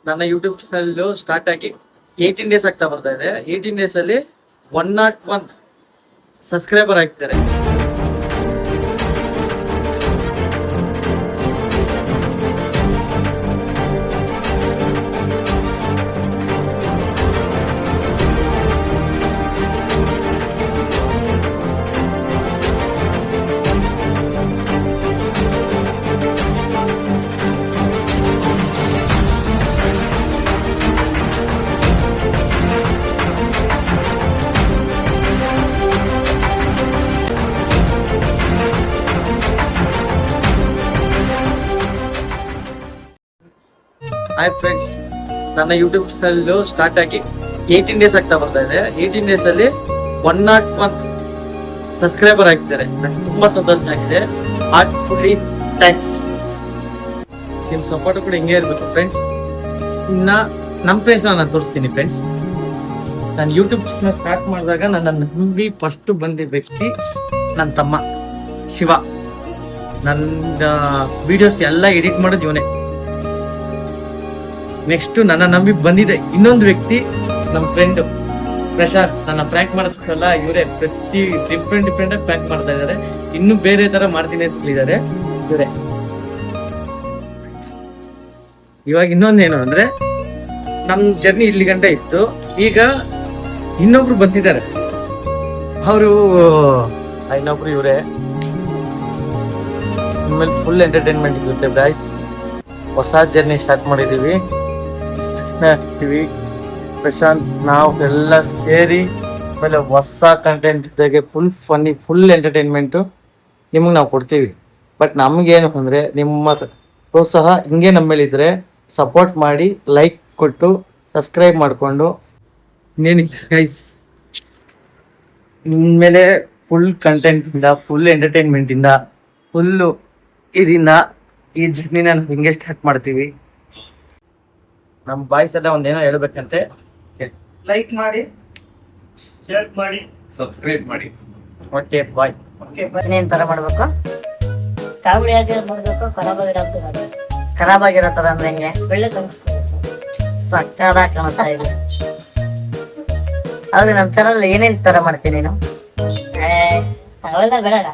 ನನ್ನ YouTube channel start ಆಗಿ 18 days ಆಗ್ತಾ ಬರ್ತಾ ಇದೆ. 18 ಡೇಸ್ ಅಲ್ಲಿ 101 ಸಬ್ಸ್ಕ್ರೈಬರ್ ಆಗಿದ್ದಾರೆ. ಹಾಯ್ ಫ್ರೆಂಡ್ಸ್, ನನ್ನ ಯೂಟ್ಯೂಬ್ ಚಾನಲ್ ಸ್ಟಾರ್ಟ್ ಆಗಿ 18 ಡೇಸ್ ಆಗ್ತಾ ಬರ್ತಾ ಇದೆ. 18 ಡೇಸ್ ಅಲ್ಲಿ 101 ಸಬ್ಸ್ಕ್ರೈಬರ್ ಆಗಿದ್ದಾರೆ. ನಂಗೆ ತುಂಬಾ ಸಂತೋಷ ಆಗಿದೆ. ಹಾರ್ಟ್ಫುಲ್ಲಿ ಥ್ಯಾಂಕ್ಸ್. ನಿಮ್ ಸಪೋರ್ಟ್ ಕೂಡ ಹಿಂಗೆ ಇರ್ಬೇಕು ಫ್ರೆಂಡ್ಸ್. ಇನ್ನ ನಮ್ಮ ಫ್ರೆಂಡ್ಸ್ ನಾನು ತೋರಿಸ್ತೀನಿ ಫ್ರೆಂಡ್ಸ್. ನಾನು ಯೂಟ್ಯೂಬ್ ಚಾನಲ್ ಸ್ಟಾರ್ಟ್ ಮಾಡಿದಾಗ ನನ್ನ ನಂಬಿ ಫಸ್ಟ್ ಬಂದಿದ್ದ ವ್ಯಕ್ತಿ ನನ್ನ ತಮ್ಮ ಶಿವ. ನನ್ನ ವಿಡಿಯೋಸ್ ಎಲ್ಲ ಎಡಿಟ್ ಮಾಡೋದು ಇವನೇ. ನೆಕ್ಸ್ಟ್ ನನ್ನ ನಂಬಿ ಬಂದಿದೆ ಇನ್ನೊಂದು ವ್ಯಕ್ತಿ, ನಮ್ಮ ಫ್ರೆಂಡ್ ಪ್ರಶಾಂತ್. ನನ್ನ ಪ್ರ್ಯಾಂಕ್ ಮಾಡೋದಕ್ಕೆಲ್ಲ ಇವರೇ ಪ್ರತಿ ಡಿಫ್ರೆಂಟ್ ಆಗಿ ಪ್ರ್ಯಾಂಕ್ ಮಾಡ್ತಾ ಇದ್ದಾರೆ. ಇನ್ನು ಬೇರೆ ತರ ಮಾಡ್ತೀನಿ ಅಂತ ಹೇಳಿದ್ದಾರೆ ಇವರೇ. ಇವಾಗ ಇನ್ನೊಂದೇನು ಅಂದ್ರೆ, ನಮ್ ಜರ್ನಿ ಇಲ್ಲಿ ಗಂಟ ಇತ್ತು. ಈಗ ಇನ್ನೊಬ್ರು ಬಂದಿದ್ದಾರೆ. ಅವರು ಇನ್ನೊಬ್ರು ಇವರೇ. ಇನ್ಮೇಲೆ ಫುಲ್ ಎಂಟರ್ಟೈನ್ಮೆಂಟ್ ಇರುತ್ತೆ ಗೈಸ್. ಹೊಸ ಜರ್ನಿ ಸ್ಟಾರ್ಟ್ ಮಾಡಿದೀವಿ. ಪ್ರಶಾಂತ್ ನಾವು ಎಲ್ಲ ಸೇರಿ ಆಮೇಲೆ ಹೊಸ ಕಂಟೆಂಟ್ ಜೊತೆಗೆ ಫುಲ್ ಫನ್ನಿ, ಫುಲ್ ಎಂಟರ್ಟೈನ್ಮೆಂಟು ನಿಮಗೆ ನಾವು ಕೊಡ್ತೀವಿ. ಬಟ್ ನಮಗೇನು ಅಂದರೆ, ನಿಮ್ಮ ಪ್ರೋತ್ಸಾಹ ಹಿಂಗೆ ನಮ್ಮ ಮೇಲೆ ಇದ್ರೆ ಸಪೋರ್ಟ್ ಮಾಡಿ, ಲೈಕ್ ಕೊಟ್ಟು ಸಬ್ಸ್ಕ್ರೈಬ್ ಮಾಡಿಕೊಂಡು ಇನ್ನೇನಿಲ್ಲ ಗೈಸ್. ಇನ್ಮೇಲೆ ಫುಲ್ ಕಂಟೆಂಟಿಂದ, ಫುಲ್ ಎಂಟರ್ಟೈನ್ಮೆಂಟಿಂದ, ಫುಲ್ಲು ಇದರಿಂದ ಈ ಜರ್ನಿನ ನಾವು ಹಿಂಗೆ ಸ್ಟಾರ್ಟ್ ಮಾಡ್ತೀವಿ. ನಮ್ಮ ಬಾಯ್ಸ್ ಎಲ್ಲ ಒಂದೇನೋ ಹೇಳ್ಬೇಕಂತೆ. ಲೈಕ್ ಮಾಡಿ, ಶೇರ್ ಮಾಡಿ, ಸಬ್ಸ್ಕ್ರೈಬ್ ಮಾಡಿ. Okay bye. ಇನ್ನೇನ್ ತರ ಮಾಡ್ಬೇಕು? ಕಾಮಿಡಿ ಆಗಿ ಮಾಡ್ಬೇಕು, ಖರಾಬ್ ಆಗಿರೋ ತರ ಅಂದ್ರೆ ಹೆಂಗೆ? ಒಳ್ಳೆ ಕಾಣಿಸ್ತಾರೆ, ಸಕ್ಕದಾಗಿ ಕಾಣಿಸ್ತಾ ಇದೆ. ಹೌದು, ನಮ್ಮ ಚಾನಲ್ ಏನೇನ್ ತರ ಮಾಡ್ತೀನಿ ನೀನು? ಅವೆಲ್ಲ ಬೇಡ.